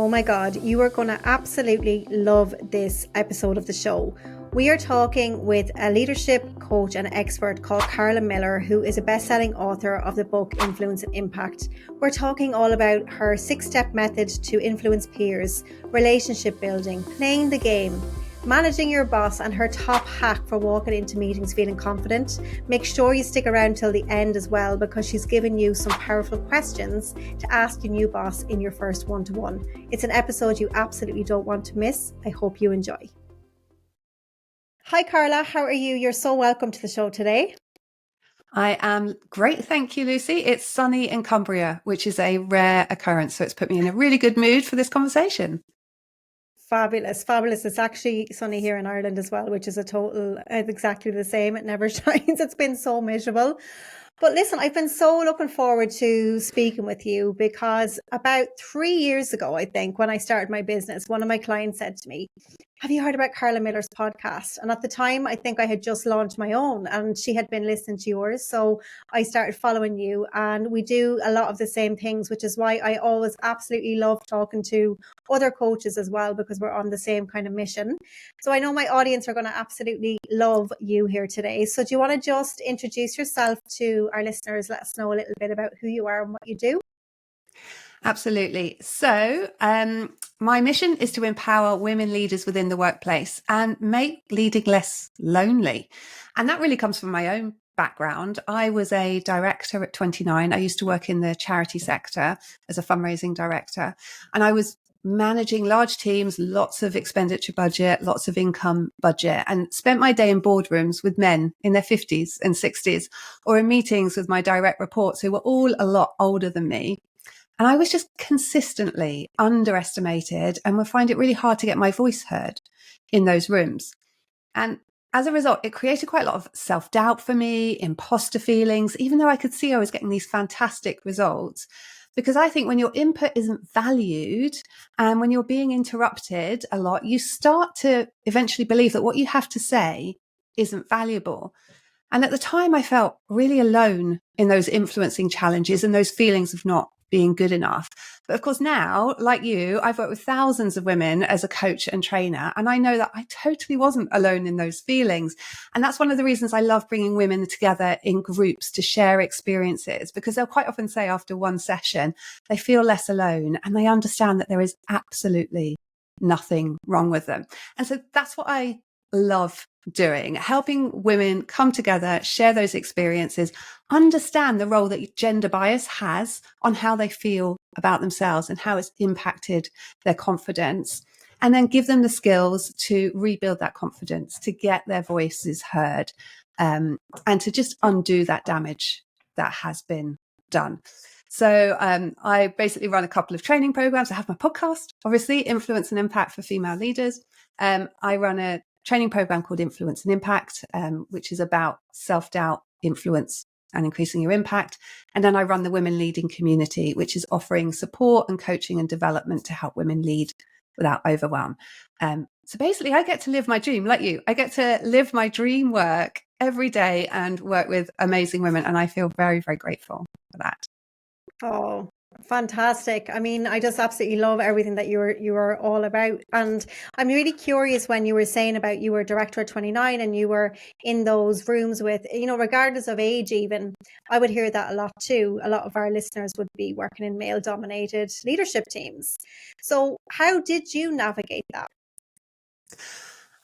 Oh my God, you are going to absolutely love this episode of the show. We are talking with a leadership coach and expert called Carla Miller, who is a best-selling author of the book Influence and Impact. We're talking all about her 6-step method to influence peers, relationship building, playing the game, managing your boss, and her top hack for walking into meetings feeling confident. Make sure you stick around till the end as well, because she's given you some powerful questions to ask your new boss in your first one-to-one. It's an episode you absolutely don't want to miss. I hope you enjoy. Hi Carla, how are you? You're so welcome to the show today. I am great, thank you, Lucy. It's sunny in Cumbria, which is a rare occurrence, so it's put me in a really good mood for this conversation. Fabulous. It's actually sunny here in Ireland as well, which is exactly the same. It never shines. It's been so miserable. But listen, I've been so looking forward to speaking with you because about 3 years ago, I think, when I started my business, one of my clients said to me, "Have you heard about Carla Miller's podcast?" And at the time, I think I had just launched my own and she had been listening to yours. So I started following you, and we do a lot of the same things, which is why I always absolutely love talking to other coaches as well, because we're on the same kind of mission. So I know my audience are going to absolutely love you here today. So do you want to just introduce yourself to our listeners? Let us know a little bit about who you are and what you do. Absolutely. So my mission is to empower women leaders within the workplace and make leading less lonely. And that really comes from my own background. I was a director at 29. I used to work in the charity sector as a fundraising director, and I was managing large teams, lots of expenditure budget, lots of income budget, and spent my day in boardrooms with men in their 50s and 60s, or in meetings with my direct reports who were all a lot older than me. And I was just consistently underestimated and would find it really hard to get my voice heard in those rooms. And as a result, it created quite a lot of self-doubt for me, imposter feelings, even though I could see I was getting these fantastic results. Because I think when your input isn't valued and when you're being interrupted a lot, you start to eventually believe that what you have to say isn't valuable. And at the time, I felt really alone in those influencing challenges and those feelings of not being good enough. But of course, now, like you, I've worked with thousands of women as a coach and trainer, and I know that I totally wasn't alone in those feelings. And that's one of the reasons I love bringing women together in groups to share experiences, because they'll quite often say after one session, they feel less alone and they understand that there is absolutely nothing wrong with them. And so that's what I love doing, helping women come together, share those experiences, understand the role that gender bias has on how they feel about themselves and how it's impacted their confidence, and then give them the skills to rebuild that confidence, to get their voices heard, and to just undo that damage that has been done. So I basically run a couple of training programs. I have my podcast, obviously, Influence and Impact for Female Leaders. I run a training program called Influence and Impact, which is about self-doubt, influence, and increasing your impact. And then I run the Women Leading Community, which is offering support and coaching and development to help women lead without overwhelm. So basically, I get to live my dream, like you. I get to live my dream work every day and work with amazing women. And I feel very, very grateful for that. Oh, fantastic. I mean, I just absolutely love everything that you are all about. And I'm really curious, when you were saying about you were director at 29 and you were in those rooms with, regardless of age even, I would hear that a lot too. A lot of our listeners would be working in male dominated leadership teams. So how did you navigate that?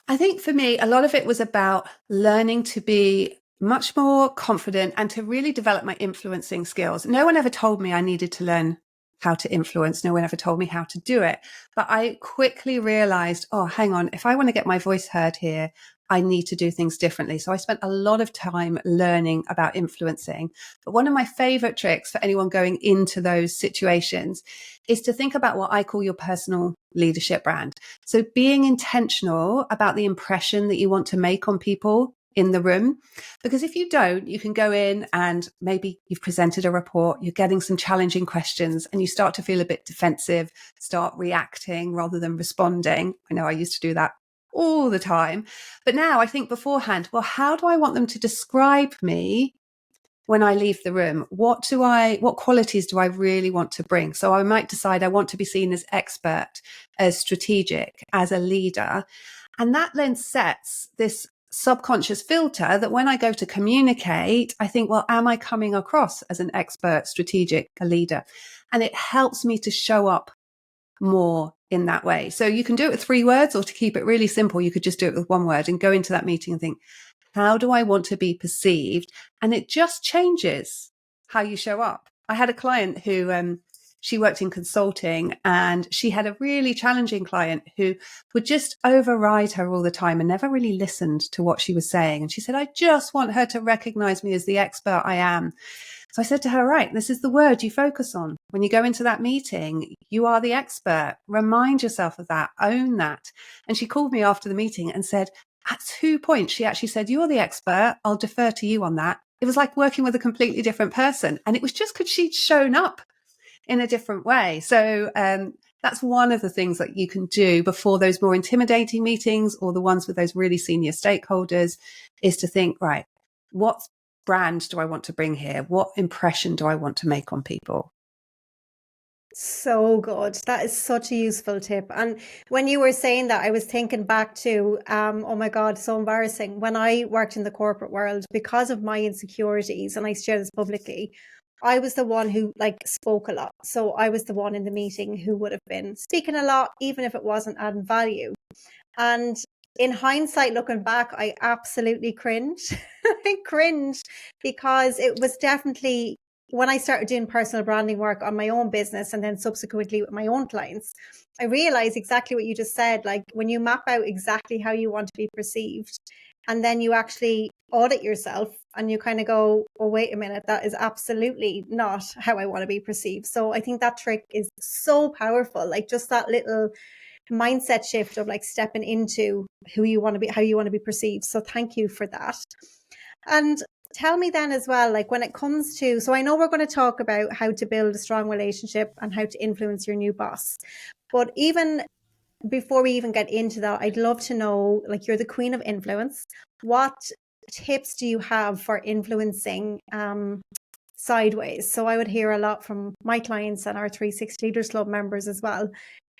I think for me, a lot of it was about learning to be much more confident and to really develop my influencing skills. No one ever told me I needed to learn how to influence. No one ever told me how to do it. But I quickly realized, oh, hang on, if I want to get my voice heard here, I need to do things differently. So I spent a lot of time learning about influencing. But one of my favorite tricks for anyone going into those situations is to think about what I call your personal leadership brand. So being intentional about the impression that you want to make on people in the room. Because if you don't, you can go in and maybe you've presented a report, you're getting some challenging questions and you start to feel a bit defensive, start reacting rather than responding. I know I used to do that all the time. But now I think beforehand, well, how do I want them to describe me when I leave the room? What qualities do I really want to bring? So I might decide I want to be seen as expert, as strategic, as a leader. And that then sets this subconscious filter that when I go to communicate, I think, well, am I coming across as an expert, strategic, a leader? And it helps me to show up more in that way. So you can do it with 3 words, or to keep it really simple, you could just do it with 1 word and go into that meeting and think, how do I want to be perceived? And it just changes how you show up. I had a client who, she worked in consulting, and she had a really challenging client who would just override her all the time and never really listened to what she was saying. And she said, I just want her to recognize me as the expert I am. So I said to her, right, this is the word you focus on. When you go into that meeting, you are the expert. Remind yourself of that, own that. And she called me after the meeting and said, at 2 points, she actually said, you're the expert. I'll defer to you on that. It was like working with a completely different person. And it was just because she'd shown up in a different way. So that's one of the things that you can do before those more intimidating meetings, or the ones with those really senior stakeholders, is to think, right, what brand do I want to bring here? What impression do I want to make on people? So good. That is such a useful tip. And when you were saying that, I was thinking back to, oh my God, so embarrassing. When I worked in the corporate world, because of my insecurities, and I share this publicly, I was the one who spoke a lot. So I was the one in the meeting who would have been speaking a lot, even if it wasn't adding value. And in hindsight, looking back, I absolutely cringed. I cringed because it was definitely when I started doing personal branding work on my own business, and then subsequently with my own clients, I realized exactly what you just said. Like, when you map out exactly how you want to be perceived, and then you actually audit yourself and you kind of go, oh, wait a minute, that is absolutely not how I want to be perceived. So I think that trick is so powerful. Like, just that little mindset shift of stepping into who you want to be, how you want to be perceived. So thank you for that. And tell me then as well, when it comes to, so I know we're going to talk about how to build a strong relationship and how to influence your new boss. But even before we even get into that, I'd love to know, you're the queen of influence. What tips do you have for influencing sideways? So I would hear a lot from my clients and our 360 Leaders Club members as well.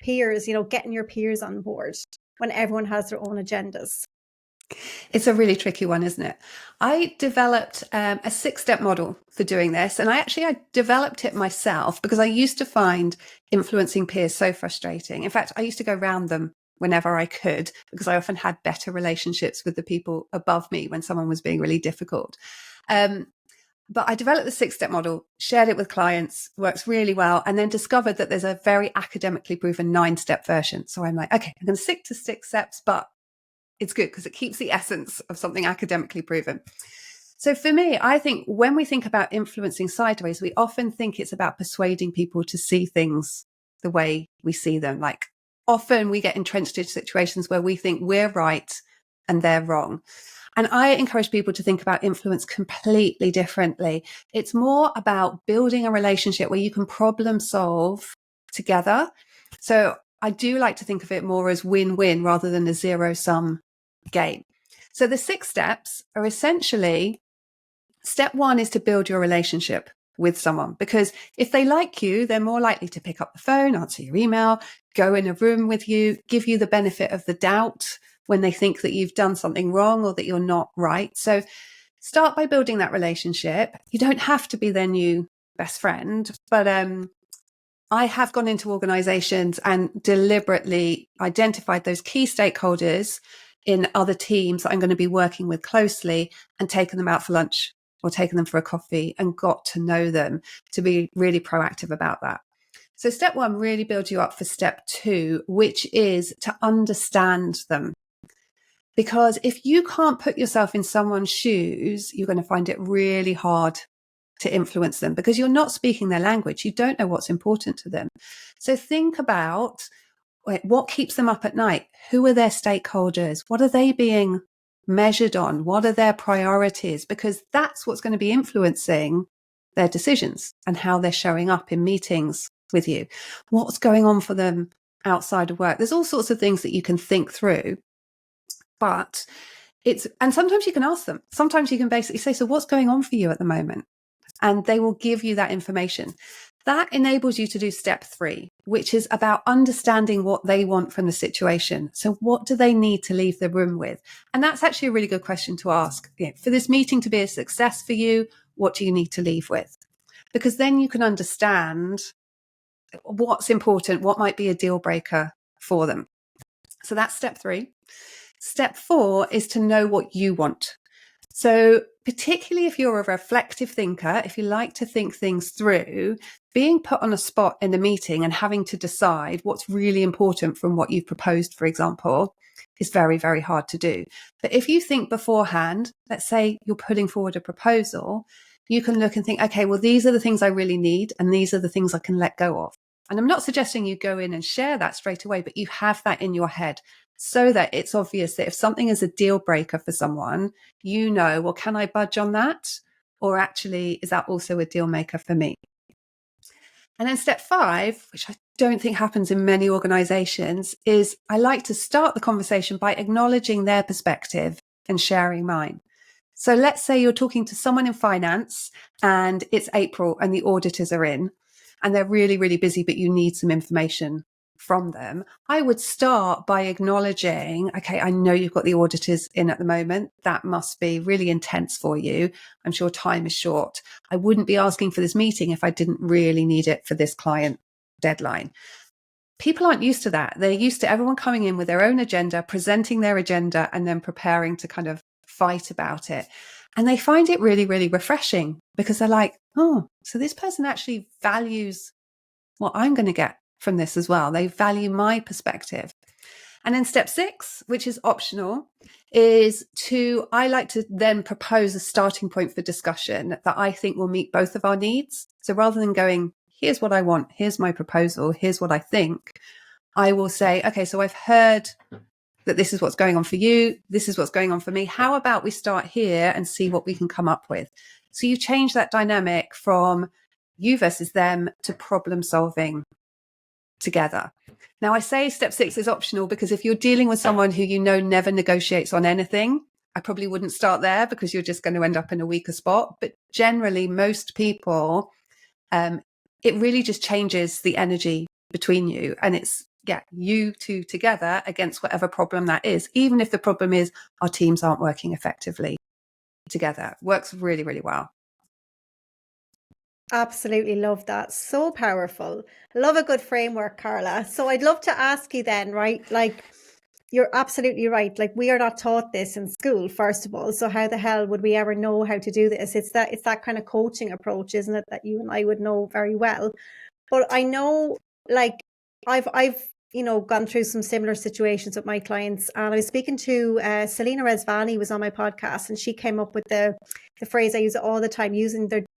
Peers, getting your peers on board when everyone has their own agendas. It's a really tricky one, isn't it? I developed a 6-step model for doing this. And I developed it myself because I used to find influencing peers so frustrating. In fact, I used to go around them whenever I could, because I often had better relationships with the people above me when someone was being really difficult. But I developed the 6-step model, shared it with clients, works really well, and then discovered that there's a very academically proven 9-step version. So I'm like, okay, I'm going to stick to 6 steps, but it's good because it keeps the essence of something academically proven. So for me, I think when we think about influencing sideways, we often think it's about persuading people to see things the way we see them. Like, often we get entrenched in situations where we think we're right and they're wrong. And I encourage people to think about influence completely differently. It's more about building a relationship where you can problem solve together. So I do like to think of it more as win-win rather than a zero-sum game. So the 6 steps are essentially, step 1 is to build your relationship with someone, because if they like you, they're more likely to pick up the phone, answer your email, go in a room with you, give you the benefit of the doubt when they think that you've done something wrong or that you're not right. So start by building that relationship. You don't have to be their new best friend, but I have gone into organizations and deliberately identified those key stakeholders in other teams that I'm going to be working with closely and taken them out for lunch or taken them for a coffee and got to know them, to be really proactive about that. So step 1 really builds you up for step 2, which is to understand them. Because if you can't put yourself in someone's shoes, you're going to find it really hard to influence them because you're not speaking their language. You don't know what's important to them. So think about what keeps them up at night. Who are their stakeholders? What are they being measured on? What are their priorities? Because that's what's going to be influencing their decisions and how they're showing up in meetings with you. What's going on for them outside of work? There's all sorts of things that you can think through. But and sometimes you can ask them. Sometimes you can basically say, so what's going on for you at the moment? and they will give you that information. That enables you to do step 3, which is about understanding what they want from the situation. So what do they need to leave the room with? And that's actually a really good question to ask. For this meeting to be a success for you, what do you need to leave with? Because then you can understand what's important, what might be a deal breaker for them. So that's step 3. Step 4 is to know what you want. So particularly if you're a reflective thinker, if you like to think things through, being put on a spot in the meeting and having to decide what's really important from what you've proposed, for example, is very, very hard to do. But if you think beforehand, let's say you're putting forward a proposal, you can look and think, okay, well, these are the things I really need, and these are the things I can let go of. And I'm not suggesting you go in and share that straight away, but you have that in your head so that it's obvious that if something is a deal breaker for someone, you know, well, can I budge on that? Or actually, is that also a deal maker for me? And then step 5, which I don't think happens in many organizations, is I like to start the conversation by acknowledging their perspective and sharing mine. So let's say you're talking to someone in finance and it's April and the auditors are in and they're really, really busy, but you need some information from them. I would start by acknowledging, okay, I know you've got the auditors in at the moment. That must be really intense for you. I'm sure time is short. I wouldn't be asking for this meeting if I didn't really need it for this client deadline. People aren't used to that. They're used to everyone coming in with their own agenda, presenting their agenda, and then preparing to kind of fight about it. And they find it really, really refreshing because they're like, oh, so this person actually values what I'm going to get from this as well. They value my perspective. And then step 6, which is optional, is I like to then propose a starting point for discussion that I think will meet both of our needs. So rather than going, here's what I want, here's my proposal, here's what I think, I will say, okay, so I've heard that this is what's going on for you. This is what's going on for me. How about we start here and see what we can come up with? So you change that dynamic from you versus them to problem solving together. Now, I say step 6 is optional because if you're dealing with someone who you know never negotiates on anything, I probably wouldn't start there because you're just going to end up in a weaker spot. But generally, most people, it really just changes the energy between you. And it's, you two together against whatever problem that is, even if the problem is our teams aren't working effectively together. Works really, really well. Absolutely love that. So powerful. Love a good framework, Carla. So I'd love to ask you then, right? Like, you're absolutely right. Like, we are not taught this in school, first of all. So how the hell would we ever know how to do this? It's that kind of coaching approach, isn't it, that you and I would know very well. But I know, like, I've gone through some similar situations with my clients, and I was speaking to Selena Rezvani was on my podcast, and she came up with the phrase I use it all the time,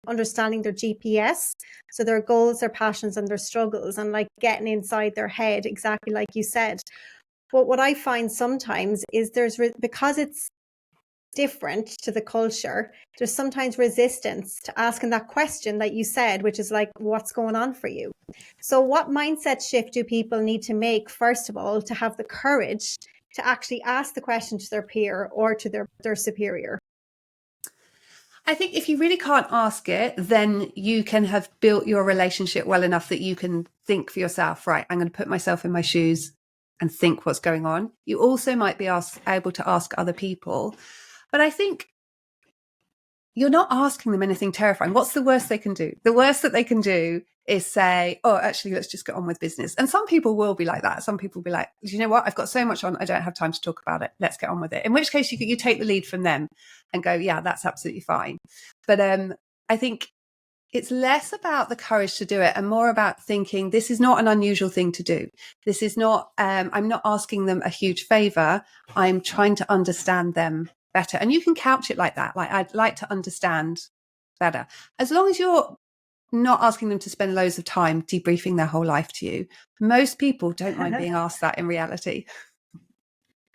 understanding their GPS, so their goals, their passions, and their struggles, and like getting inside their head, exactly like you said. But what I find sometimes is because it's different to the culture, there's sometimes resistance to asking that question that you said, which is like, what's going on for you? So what mindset shift do people need to make, first of all, to have the courage to actually ask the question to their peer or to their superior? I think if you really can't ask it, then you can have built your relationship well enough that you can think for yourself, right, I'm going to put myself in my shoes and think what's going on. You also might be able to ask other people. But I think you're not asking them anything terrifying. What's the worst they can do? The worst that they can do is say, oh, actually, let's just get on with business. And some people will be like that. Some people will be like, you know what? I've got so much on. I don't have time to talk about it. Let's get on with it. In which case you take the lead from them and go, yeah, that's absolutely fine. But I think it's less about the courage to do it and more about thinking this is not an unusual thing to do. This is not, I'm not asking them a huge favor. I'm trying to understand them better. And you can couch it like that. Like, I'd like to understand better. As long as you're not asking them to spend loads of time debriefing their whole life to you. Most people don't mind being asked that in reality.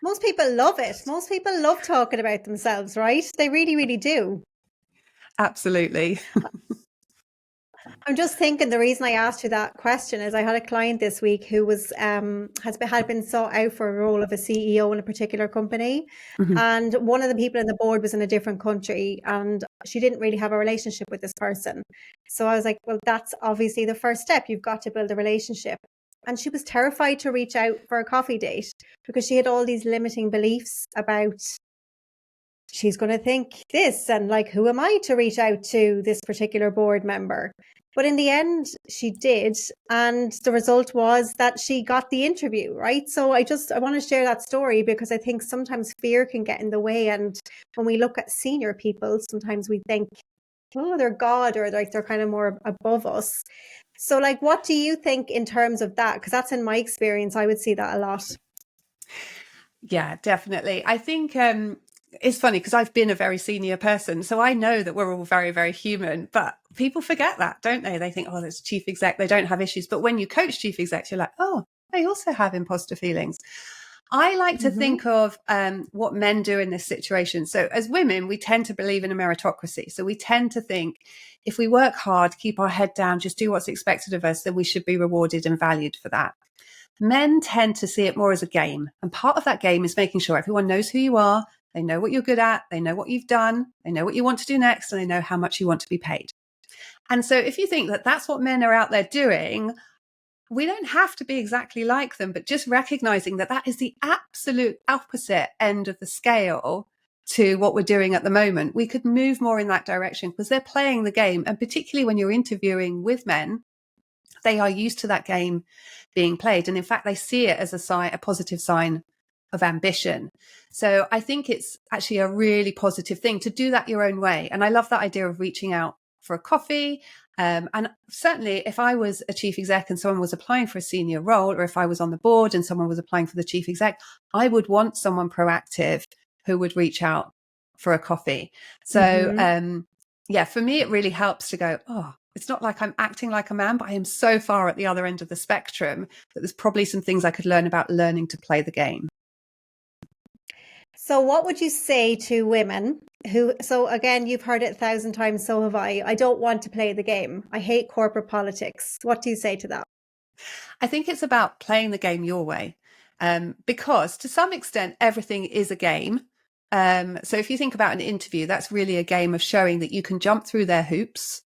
Most people love it. Most people love talking about themselves, right? They really, really do. Absolutely. I'm just thinking the reason I asked you that question is I had a client this week who was had been sought out for a role of a CEO in a particular company, Mhm. and one of the people in the board was in a different country, and she didn't really have a relationship with this person. So I was like, well, that's obviously the first step. You've got to build a relationship. And she was terrified to reach out for a coffee date because she had all these limiting beliefs about she's going to think this and like, who am I to reach out to this particular board member? But in the end, she did. And the result was that she got the interview, right? So I want to share that story because I think sometimes fear can get in the way. And when we look at senior people, sometimes we think, oh, they're God, or like they're kind of more above us. So like, what do you think in terms of that? Because that's in my experience, I would see that a lot. Yeah, definitely. I think it's funny because I've been a very senior person, so I know that we're all very, very human. But people forget that, don't they? They think, oh, that's chief exec, they don't have issues. But when you coach chief execs, you're like, oh, they also have imposter feelings. I like to Mm-hmm. think of what men do in this situation. So as women, we tend to believe in a meritocracy. So we tend to think if we work hard, keep our head down, just do what's expected of us, then we should be rewarded and valued for that. Men tend to see it more as a game. And part of that game is making sure everyone knows who you are. They know what you're good at. They know what you've done. They know what you want to do next. And they know how much you want to be paid. And so if you think that that's what men are out there doing, we don't have to be exactly like them, but just recognizing that that is the absolute opposite end of the scale to what we're doing at the moment. We could move more in that direction because they're playing the game. And particularly when you're interviewing with men, they are used to that game being played. And in fact, they see it as a positive sign of ambition. So I think it's actually a really positive thing to do that your own way. And I love that idea of reaching out for a coffee. And certainly if I was a chief exec and someone was applying for a senior role, or if I was on the board and someone was applying for the chief exec, I would want someone proactive who would reach out for a coffee. So, Mm-hmm. yeah, for me, it really helps to go, oh, it's not like I'm acting like a man, but I am so far at the other end of the spectrum that there's probably some things I could learn about learning to play the game. So, what would you say to women who, so again, you've heard it 1,000 times, so have I. I don't want to play the game. I hate corporate politics. What do you say to that? I think it's about playing the game your way, because to some extent, everything is a game. So if you think about an interview, that's really a game of showing that you can jump through their hoops,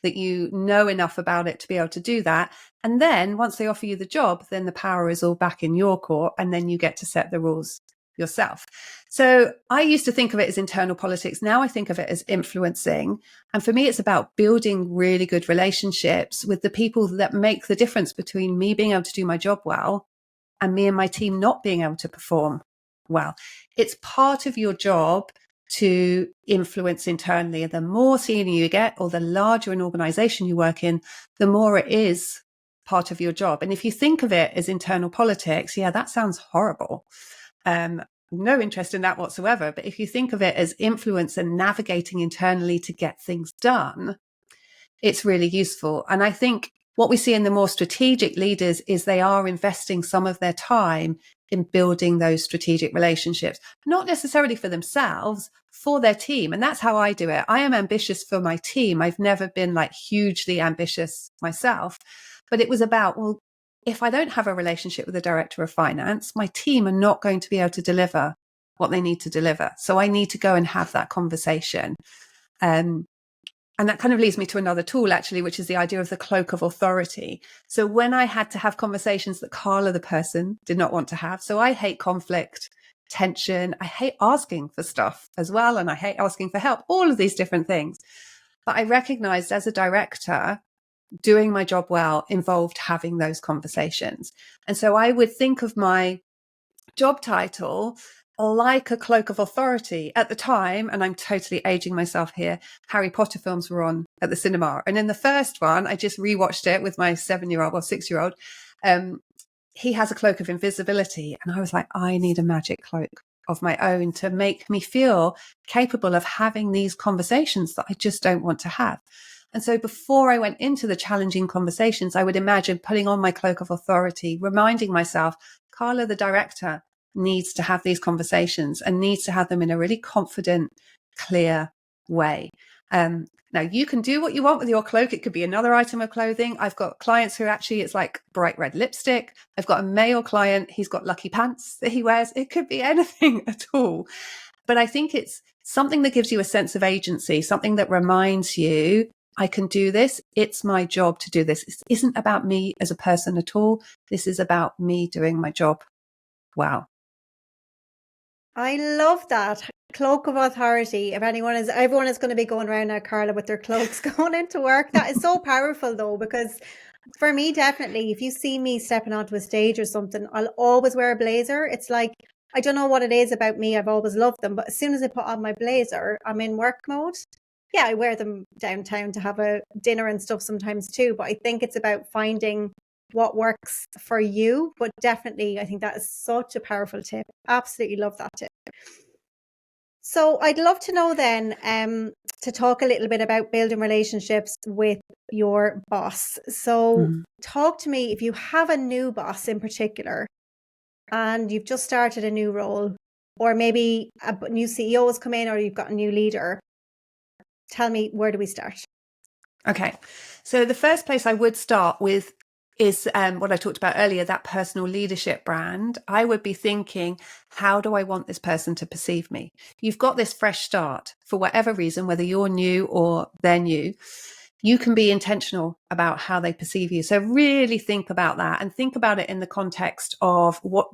that you know enough about it to be able to do that. And then once they offer you the job, then the power is all back in your court, and then you get to set the rules yourself. So I used to think of it as internal politics. Now I think of it as influencing. And for me, it's about building really good relationships with the people that make the difference between me being able to do my job well and me and my team not being able to perform well. It's part of your job to influence internally. The more senior you get, or the larger an organization you work in, the more it is part of your job. And if you think of it as internal politics, yeah, that sounds horrible. No interest in that whatsoever. But if you think of it as influence and navigating internally to get things done, it's really useful. And I think what we see in the more strategic leaders is they are investing some of their time in building those strategic relationships, not necessarily for themselves, for their team. And that's how I do it. I am ambitious for my team. I've never been like hugely ambitious myself, but it was about, well, if I don't have a relationship with the director of finance, my team are not going to be able to deliver what they need to deliver. So I need to go and have that conversation. And that kind of leads me to another tool, actually, which is the idea of the cloak of authority. So when I had to have conversations that Carla, the person, did not want to have, so I hate conflict, tension, I hate asking for stuff as well, and I hate asking for help, all of these different things. But I recognized as a director, doing my job well involved having those conversations. And so I would think of my job title like a cloak of authority. At the time, and I'm totally aging myself here, Harry Potter films were on at the cinema. And in the first one, I just rewatched it with my 7-year-old or 6-year-old. He has a cloak of invisibility. And I was like, I need a magic cloak of my own to make me feel capable of having these conversations that I just don't want to have. And so before I went into the challenging conversations, I would imagine putting on my cloak of authority, reminding myself, Carla, the director, needs to have these conversations and needs to have them in a really confident, clear way. Now, you can do what you want with your cloak. It could be another item of clothing. I've got clients who actually, it's like bright red lipstick. I've got a male client, he's got lucky pants that he wears. It could be anything at all. But I think it's something that gives you a sense of agency, something that reminds you, I can do this. It's my job to do this. It isn't about me as a person at all. This is about me doing my job. Wow. I love that cloak of authority. If everyone is going to be going around now, Carla, with their cloaks going into work. That is so powerful though, because for me, definitely, if you see me stepping onto a stage or something, I'll always wear a blazer. It's like, I don't know what it is about me. I've always loved them, but as soon as I put on my blazer, I'm in work mode. Yeah, I wear them downtown to have a dinner and stuff sometimes too, but I think it's about finding what works for you. But definitely, I think that is such a powerful tip. Absolutely love that tip. So I'd love to know then, to talk a little bit about building relationships with your boss. So talk to me, if you have a new boss in particular and you've just started a new role, or maybe a new CEO has come in, or you've got a new leader, tell me, where do we start? Okay. So the first place I would start with is what I talked about earlier, that personal leadership brand. I would be thinking, how do I want this person to perceive me? You've got this fresh start for whatever reason, whether you're new or they're new. You can be intentional about how they perceive you. So really think about that, and think about it in the context of what,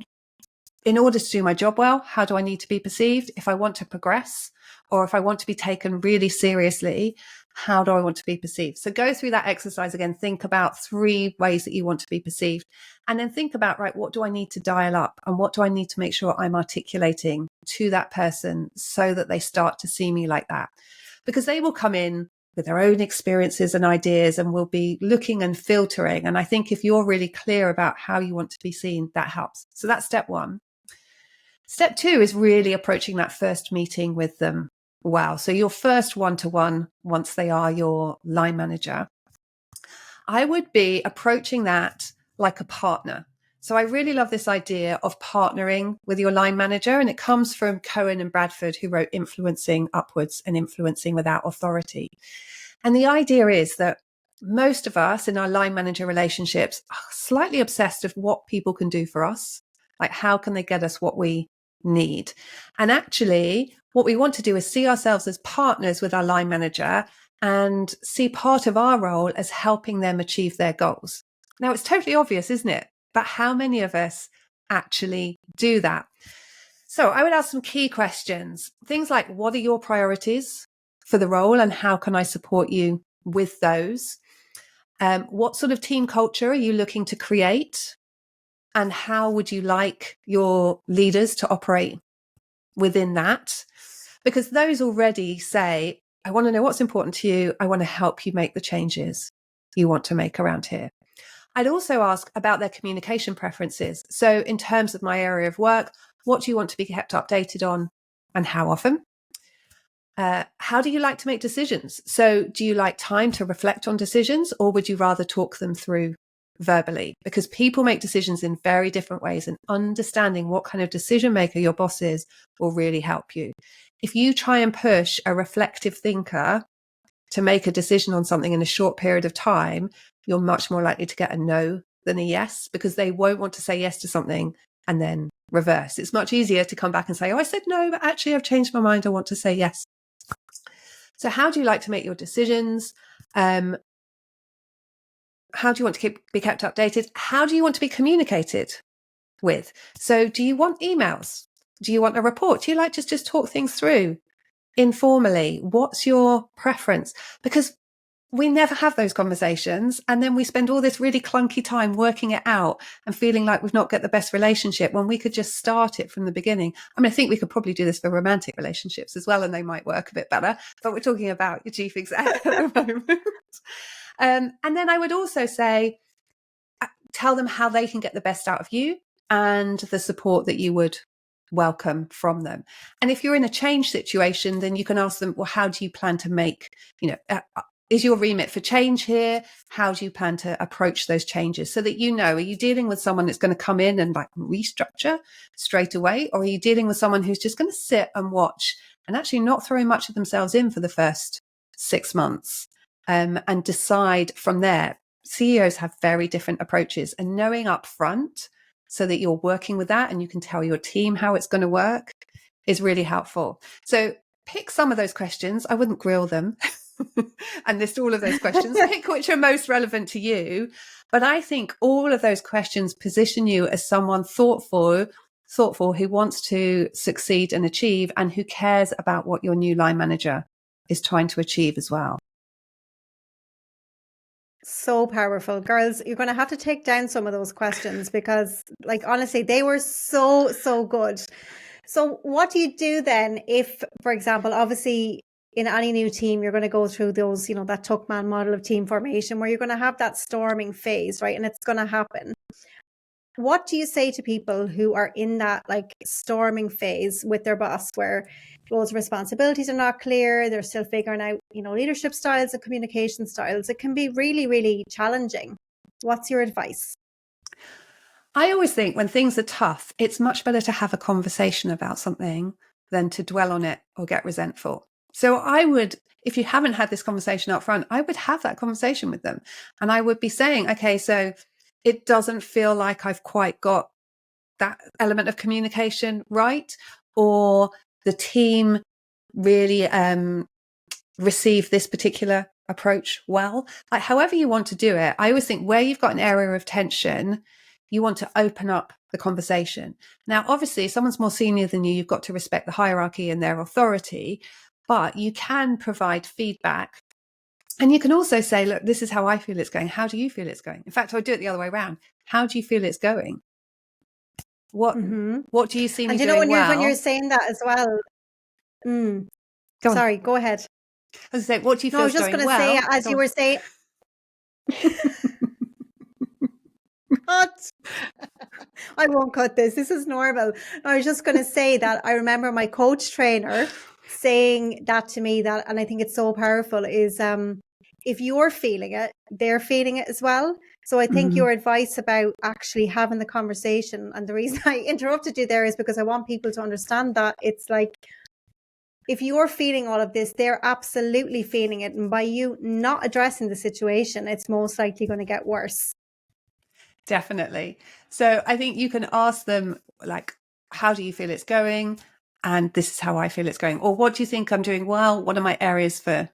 in order to do my job well, how do I need to be perceived? If I want to progress, or if I want to be taken really seriously, how do I want to be perceived? So go through that exercise again. Think about 3 ways that you want to be perceived. And then think about, right, what do I need to dial up? And what do I need to make sure I'm articulating to that person so that they start to see me like that? Because they will come in with their own experiences and ideas and will be looking and filtering. And I think if you're really clear about how you want to be seen, that helps. So that's step 1. Step 2 is really approaching that first meeting with them. Wow. So your first one-to-one, once they are your line manager, I would be approaching that like a partner. So I really love this idea of partnering with your line manager. And it comes from Cohen and Bradford, who wrote Influencing Upwards and Influencing Without Authority. And the idea is that most of us in our line manager relationships are slightly obsessed with what people can do for us. Like, how can they get us what we need? And actually, what we want to do is see ourselves as partners with our line manager and see part of our role as helping them achieve their goals. Now, it's totally obvious, isn't it? But how many of us actually do that? So I would ask some key questions. Things like, what are your priorities for the role and how can I support you with those? What sort of team culture are you looking to create? And how would you like your leaders to operate within that? Because those already say, I want to know what's important to you. I want to help you make the changes you want to make around here. I'd also ask about their communication preferences. So in terms of my area of work, what do you want to be kept updated on and how often? How do you like to make decisions? So do you like time to reflect on decisions, or would you rather talk them through verbally? Because people make decisions in very different ways, and understanding what kind of decision maker your boss is will really help you. If you try and push a reflective thinker to make a decision on something in a short period of time, you're much more likely to get a no than a yes, because they won't want to say yes to something and then reverse. It's much easier to come back and say, oh, I said no, but actually I've changed my mind. I want to say yes. So how do you like to make your decisions? How do you want to be kept updated? How do you want to be communicated with? So do you want emails? Do you want a report? Do you like to just talk things through informally? What's your preference? Because we never have those conversations. And then we spend all this really clunky time working it out and feeling like we've not got the best relationship when we could just start it from the beginning. I mean, I think we could probably do this for romantic relationships as well, and they might work a bit better, but we're talking about your chief exec at the moment. And then I would also say, tell them how they can get the best out of you and the support that you would welcome from them. And if you're in a change situation, then you can ask them, well, how do you plan to make, is your remit for change here? How do you plan to approach those changes so that are you dealing with someone that's going to come in and like restructure straight away? Or are you dealing with someone who's just going to sit and watch and actually not throwing much of themselves in for the first 6 months, and decide from there. CEOs have very different approaches, and knowing up front so that you're working with that and you can tell your team how it's going to work is really helpful. So pick some of those questions. I wouldn't grill them and list all of those questions. Pick which are most relevant to you. But I think all of those questions position you as someone thoughtful who wants to succeed and achieve, and who cares about what your new line manager is trying to achieve as well. So powerful. Girls, you're going to have to take down some of those questions because, like, honestly, they were so, so good. So what do you do then if, for example, obviously in any new team, you're going to go through those, that Tuckman model of team formation where you're going to have that storming phase, right? And it's going to happen. What do you say to people who are in that like storming phase with their boss where roles and responsibilities are not clear, they're still figuring out, leadership styles and communication styles? It can be really, really challenging. What's your advice? I always think when things are tough, it's much better to have a conversation about something than to dwell on it or get resentful. So I would, if you haven't had this conversation up front, I would have that conversation with them. And I would be saying, okay, so it doesn't feel like I've quite got that element of communication right, or the team really received this particular approach well. Like, however you want to do it, I always think where you've got an area of tension, you want to open up the conversation. Now, obviously, if someone's more senior than you, you've got to respect the hierarchy and their authority, but you can provide feedback. And you can also say, look, this is how I feel it's going. How do you feel it's going? In fact, I would do it the other way around. How do you feel it's going? What do you see me doing well? When you're saying that as well. Sorry, go ahead. I was going to say, what do you feel is going well? I was just going to say, as you were saying. What? I won't cut this. This is normal. I was just going to say that I remember my coach trainer saying that to me, and I think it's so powerful, is if you're feeling it, they're feeling it as well. So I think your advice about actually having the conversation, and the reason I interrupted you there is because I want people to understand that it's like, if you're feeling all of this, they're absolutely feeling it. And by you not addressing the situation, it's most likely going to get worse. Definitely. So I think you can ask them, like, how do you feel it's going? And this is how I feel it's going. Or what do you think I'm doing well? What are my areas for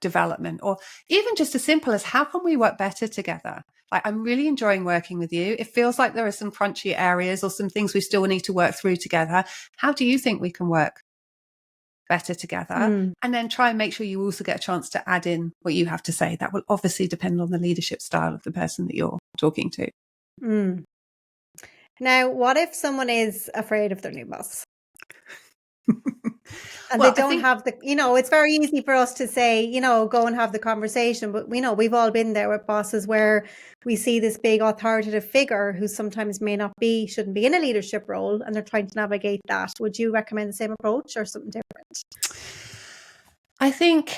development? Or even just as simple as, how can we work better together? Like, I'm really enjoying working with you. It feels like there are some crunchy areas or some things we still need to work through together. How do you think we can work better together? And then try and make sure you also get a chance to add in what you have to say. That will obviously depend on the leadership style of the person that you're talking to. Now, what if someone is afraid of their new boss? And they don't have the, it's very easy for us to say, go and have the conversation. But we've all been there with bosses where we see this big authoritative figure who sometimes shouldn't be in a leadership role, and they're trying to navigate that. Would you recommend the same approach or something different? I think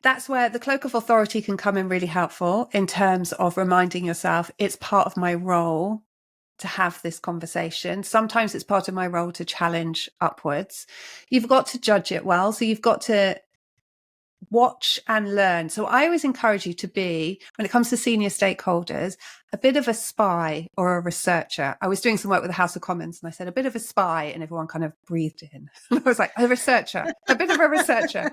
that's where the cloak of authority can come in really helpful, in terms of reminding yourself, it's part of my role to have this conversation. Sometimes it's part of my role to challenge upwards. You've got to judge it well. So you've got to watch and learn. So I always encourage you to be, when it comes to senior stakeholders, a bit of a spy or a researcher. I was doing some work with the House of Commons and I said, a bit of a spy, and everyone kind of breathed in. I was like, a researcher, a bit of a researcher.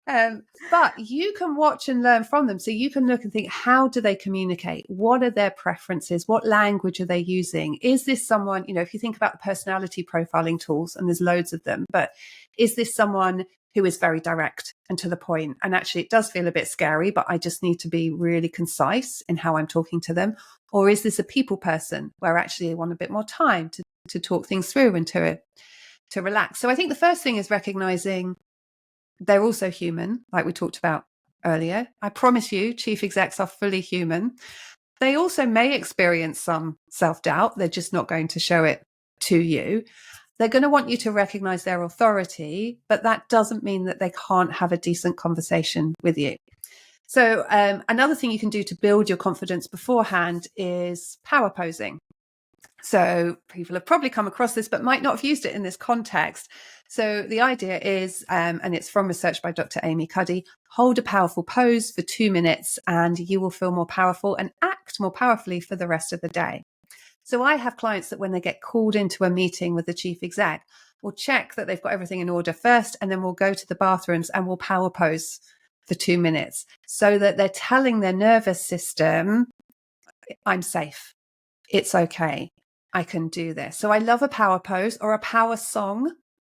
But you can watch and learn from them. So you can look and think, how do they communicate? What are their preferences? What language are they using? Is this someone, if you think about the personality profiling tools, and there's loads of them, but is this someone who is very direct and to the point? And actually it does feel a bit scary, but I just need to be really concise in how I'm talking to them. Or is this a people person where actually they want a bit more time to talk things through and to relax? So I think the first thing is recognizing they're also human, like we talked about earlier. I promise you, chief execs are fully human. They also may experience some self-doubt. They're just not going to show it to you. They're going to want you to recognize their authority, but that doesn't mean that they can't have a decent conversation with you. So another thing you can do to build your confidence beforehand is power posing. So people have probably come across this, but might not have used it in this context. So the idea is, and it's from research by Dr. Amy Cuddy, hold a powerful pose for 2 minutes and you will feel more powerful and act more powerfully for the rest of the day. So I have clients that when they get called into a meeting with the chief exec, we'll check that they've got everything in order first, and then we'll go to the bathrooms and we'll power pose for 2 minutes so that they're telling their nervous system, I'm safe. It's okay. I can do this. So I love a power pose or a power song.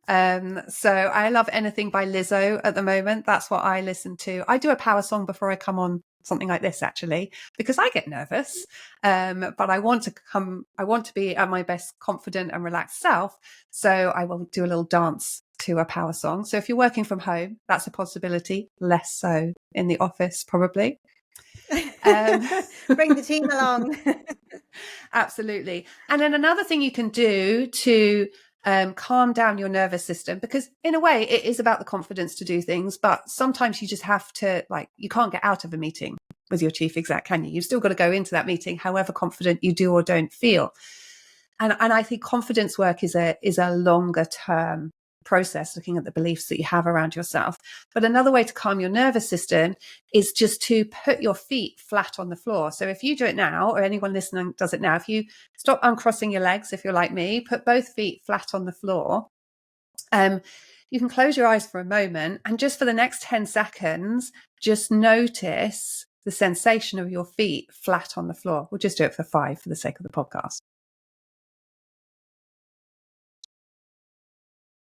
So I love anything by Lizzo at the moment. That's what I listen to. I do a power song before I come on something like this, actually, because I get nervous. But I want to be at my best confident and relaxed self. So I will do a little dance to a power song. So if you're working from home, that's a possibility. Less so in the office, probably. Bring the team along. Absolutely. And then another thing you can do to calm down your nervous system, because in a way it is about the confidence to do things, but sometimes you just have to, like, you can't get out of a meeting with your chief exec, can you? You've still got to go into that meeting, however confident you do or don't feel. And I think confidence work is a longer term process, looking at the beliefs that you have around yourself. But another way to calm your nervous system is just to put your feet flat on the floor. So if you do it now, or anyone listening does it now, if you stop uncrossing your legs, if you're like me, put both feet flat on the floor. You can close your eyes for a moment, and just for the next 10 seconds, just notice the sensation of your feet flat on the floor. We'll just do it for 5 for the sake of the podcast.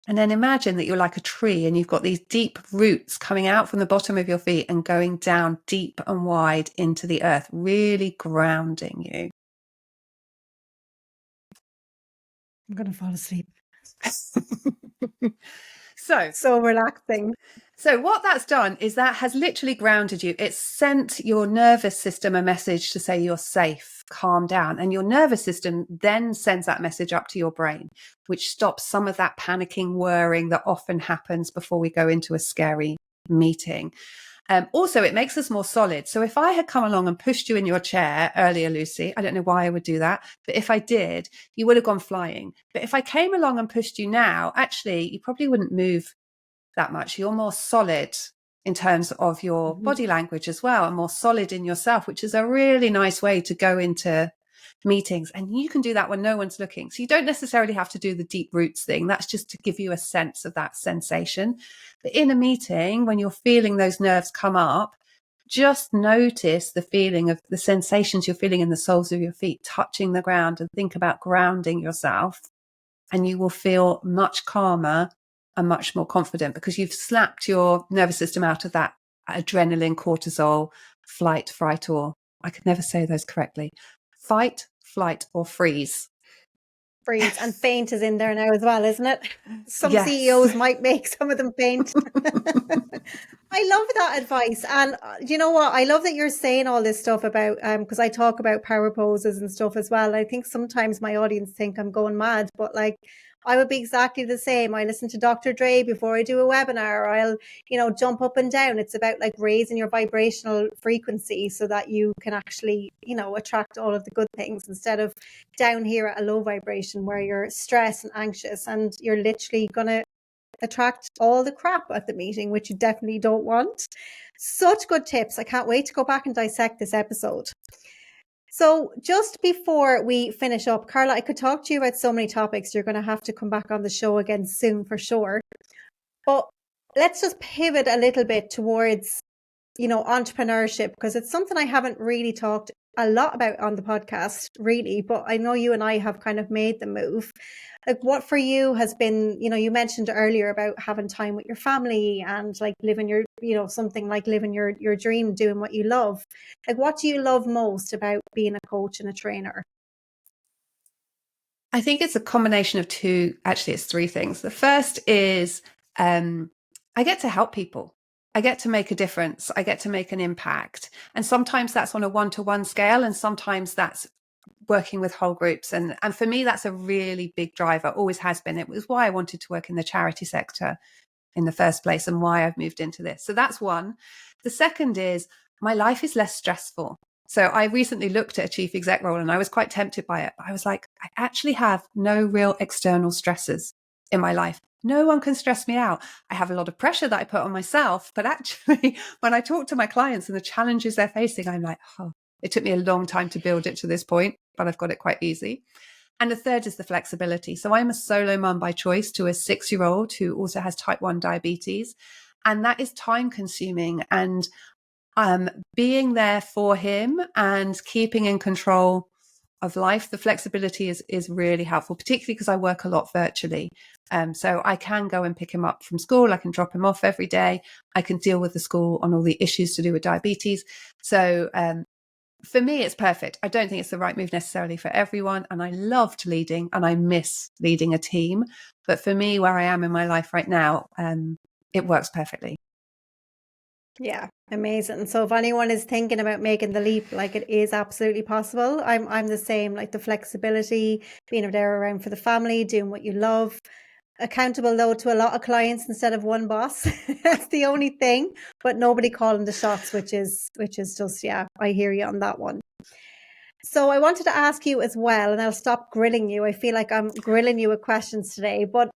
And then imagine that you're like a tree and you've got these deep roots coming out from the bottom of your feet and going down deep and wide into the earth, really grounding you. I'm going to fall asleep. So relaxing. So what that's done is that has literally grounded you. It's sent your nervous system a message to say you're safe, calm down. And your nervous system then sends that message up to your brain, which stops some of that panicking, whirring that often happens before we go into a scary meeting. Also, it makes us more solid. So if I had come along and pushed you in your chair earlier, Lucy, I don't know why I would do that, but if I did, you would have gone flying. But if I came along and pushed you now, actually, you probably wouldn't move that much. You're more solid in terms of your body language as well, and more solid in yourself, which is a really nice way to go into meetings. And you can do that when no one's looking. So you don't necessarily have to do the deep roots thing. That's just to give you a sense of that sensation. But in a meeting, when you're feeling those nerves come up, just notice the feeling of the sensations you're feeling in the soles of your feet touching the ground, and think about grounding yourself. And you will feel much calmer and much more confident, because you've slapped your nervous system out of that adrenaline, cortisol, flight, fright, or I could never say those correctly. Fight, flight, or freeze. Freeze. And faint is in there now as well, isn't it? Some Yes. CEOs might make some of them faint. I love that advice. And you know what? I love that you're saying all this stuff about, because I talk about power poses and stuff as well. I think sometimes my audience think I'm going mad, but like, I would be exactly the same. I listen to Dr. Dre before I do a webinar. I'll, jump up and down. It's about like raising your vibrational frequency so that you can actually, attract all of the good things, instead of down here at a low vibration where you're stressed and anxious, and you're literally going to attract all the crap at the meeting, which you definitely don't want. Such good tips. I can't wait to go back and dissect this episode. So just before we finish up, Carla, I could talk to you about so many topics. You're going to have to come back on the show again soon for sure. But let's just pivot a little bit towards, entrepreneurship, because it's something I haven't really talked a lot about on the podcast, really. But I know you and I have kind of made the move. Like, what for you has been, you mentioned earlier about having time with your family and like living your, something like living your dream, doing what you love. Like, what do you love most about being a coach and a trainer? I think it's a combination of two. Actually, it's 3 things. The first is I get to help people. I get to make a difference. I get to make an impact. And sometimes that's on a one-to-one scale, and sometimes that's working with whole groups. And for me, that's a really big driver, always has been. It was why I wanted to work in the charity sector in the first place, and why I've moved into this. So that's one. The second is my life is less stressful. So I recently looked at a chief exec role and I was quite tempted by it. But I was like, I actually have no real external stressors in my life. No one can stress me out. I have a lot of pressure that I put on myself, but actually when I talk to my clients and the challenges they're facing, I'm like, oh, it took me a long time to build it to this point, but I've got it quite easy. And the third is the flexibility. So I'm a solo mum by choice to a 6-year-old who also has type 1 diabetes. And that is time consuming. And being there for him and keeping in control of life, the flexibility is really helpful, particularly because I work a lot virtually. So I can go and pick him up from school. I can drop him off every day. I can deal with the school on all the issues to do with diabetes. So for me, it's perfect. I don't think it's the right move necessarily for everyone. And I loved leading and I miss leading a team. But for me, where I am in my life right now, it works perfectly. Yeah, amazing. So if anyone is thinking about making the leap, like it is absolutely possible. I'm the same, like the flexibility, being there around for the family, doing what you love. Accountable though to a lot of clients instead of one boss. That's the only thing, but nobody calling the shots, which is just, yeah, I hear you on that one. So I wanted to ask you as well, and I'll stop grilling you. I feel like I'm grilling you with questions today, but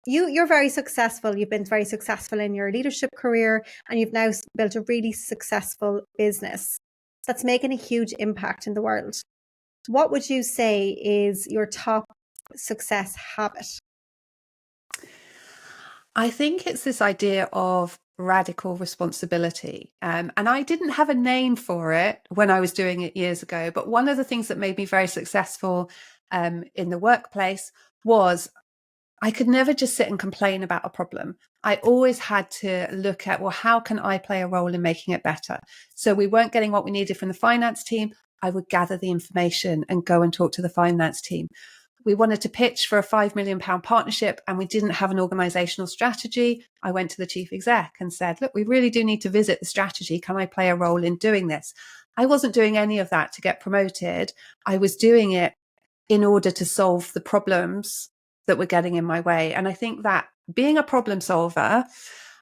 you're very successful. You've been very successful in your leadership career, and you've now built a really successful business that's making a huge impact in the world. What would you say is your top success habit? I think it's this idea of radical responsibility. And I didn't have a name for it when I was doing it years ago. But one of the things that made me very successful in the workplace was I could never just sit and complain about a problem. I always had to look at, well, how can I play a role in making it better? So we weren't getting what we needed from the finance team. I would gather the information and go and talk to the finance team. We wanted to pitch for a £5 million partnership and we didn't have an organizational strategy. I went to the chief exec and said, look, we really do need to visit the strategy. Can I play a role in doing this? I wasn't doing any of that to get promoted. I was doing it in order to solve the problems that were getting in my way. And I think that being a problem solver,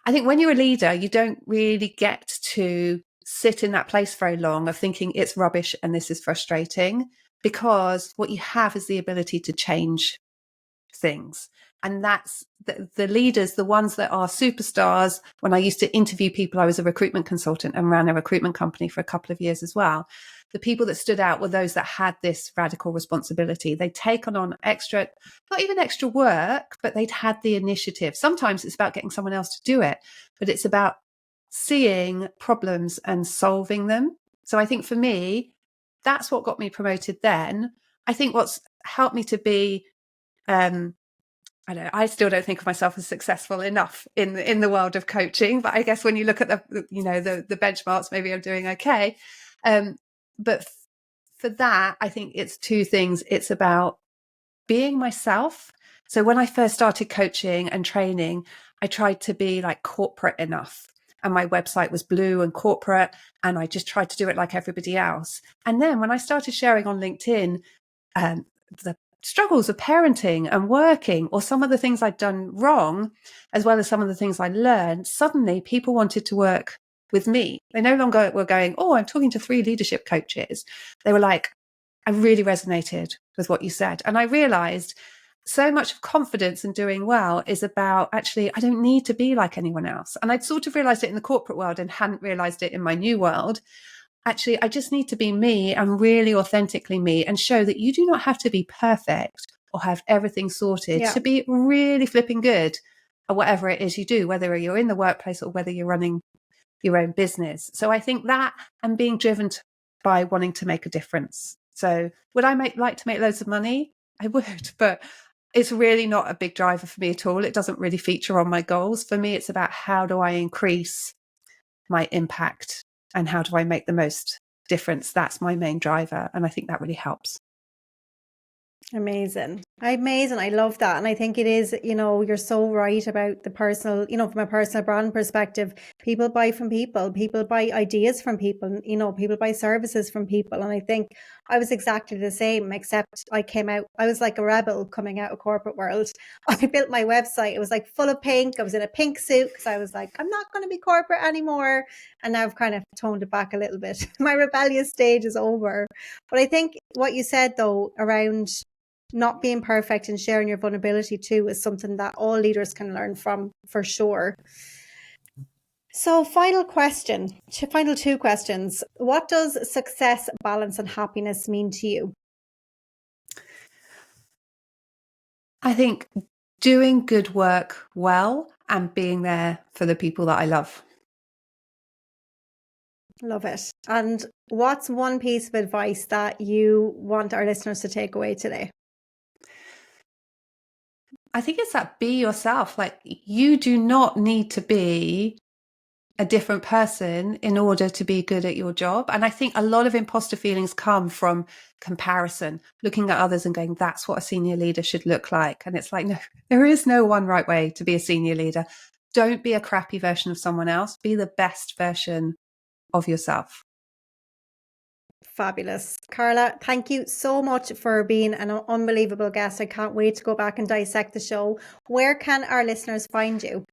I think when you're a leader, you don't really get to sit in that place very long of thinking it's rubbish and this is frustrating, because what you have is the ability to change things. And that's the leaders, the ones that are superstars. When I used to interview people, I was a recruitment consultant and ran a recruitment company for a couple of years as well. The people that stood out were those that had this radical responsibility. They'd taken on extra, not even extra work, but they'd had the initiative. Sometimes it's about getting someone else to do it, but it's about seeing problems and solving them. So I think for me, that's what got me promoted then. I think what's helped me to be, I still don't think of myself as successful enough in the world of coaching, but I guess when you look at the benchmarks, maybe I'm doing okay. But for that, I think it's two things. It's about being myself. So when I first started coaching and training, I tried to be like corporate enough. And my website was blue and corporate, and I just tried to do it like everybody else. And then when I started sharing on LinkedIn, the struggles of parenting and working, or some of the things I'd done wrong, as well as some of the things I learned, suddenly people wanted to work with me. They no longer were going, oh, I'm talking to 3 leadership coaches. They were like, I really resonated with what you said. And I realized so much of confidence and doing well is about, actually, I don't need to be like anyone else. And I'd sort of realized it in the corporate world and hadn't realized it in my new world. Actually, I just need to be me and really authentically me, and show that you do not have to be perfect or have everything sorted to be really flipping good at whatever it is you do, whether you're in the workplace or whether you're running your own business. So I think that, and being driven by wanting to make a difference. So would I like to make loads of money? I would, but it's really not a big driver for me at all. It doesn't really feature on my goals. For me, it's about how do I increase my impact and how do I make the most difference? That's my main driver. And I think that really helps. Amazing. Amazing. I love that. And I think it is, you're so right about the personal, from a personal brand perspective, people buy from people buy ideas from people, people buy services from people. And I think I was exactly the same, except I was like a rebel coming out of corporate world. I built my website. It was like full of pink. I was in a pink suit because I was like, I'm not going to be corporate anymore. And now I've kind of toned it back a little bit. My rebellious stage is over. But I think what you said though, around not being perfect and sharing your vulnerability too is something that all leaders can learn from, for sure. So final two questions. What does success, balance and happiness mean to you? I think doing good work well and being there for the people that I love. Love it. And what's one piece of advice that you want our listeners to take away today? I think it's that be yourself. Like, you do not need to be a different person in order to be good at your job. And I think a lot of imposter feelings come from comparison, looking at others and going, that's what a senior leader should look like. And it's like, no, there is no one right way to be a senior leader. Don't be a crappy version of someone else. Be the best version of yourself. Fabulous. Carla, thank you so much for being an unbelievable guest. I can't wait to go back and dissect the show. Where can our listeners find you?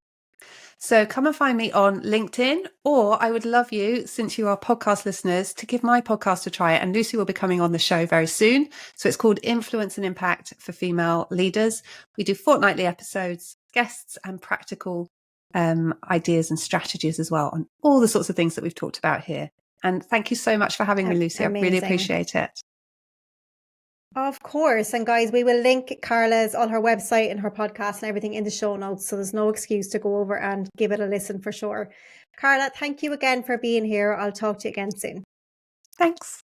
So come and find me on LinkedIn, or I would love you, since you are podcast listeners, to give my podcast a try. And Lucy will be coming on the show very soon. So it's called Influence and Impact for Female Leaders. We do fortnightly episodes, guests and practical ideas and strategies as well on all the sorts of things that we've talked about here. And thank you so much for having me, Lucy. Amazing. I really appreciate it. Of course. And guys, we will link Carla's, all her website and her podcast and everything in the show notes. So there's no excuse to go over and give it a listen for sure. Carla, thank you again for being here. I'll talk to you again soon. Thanks.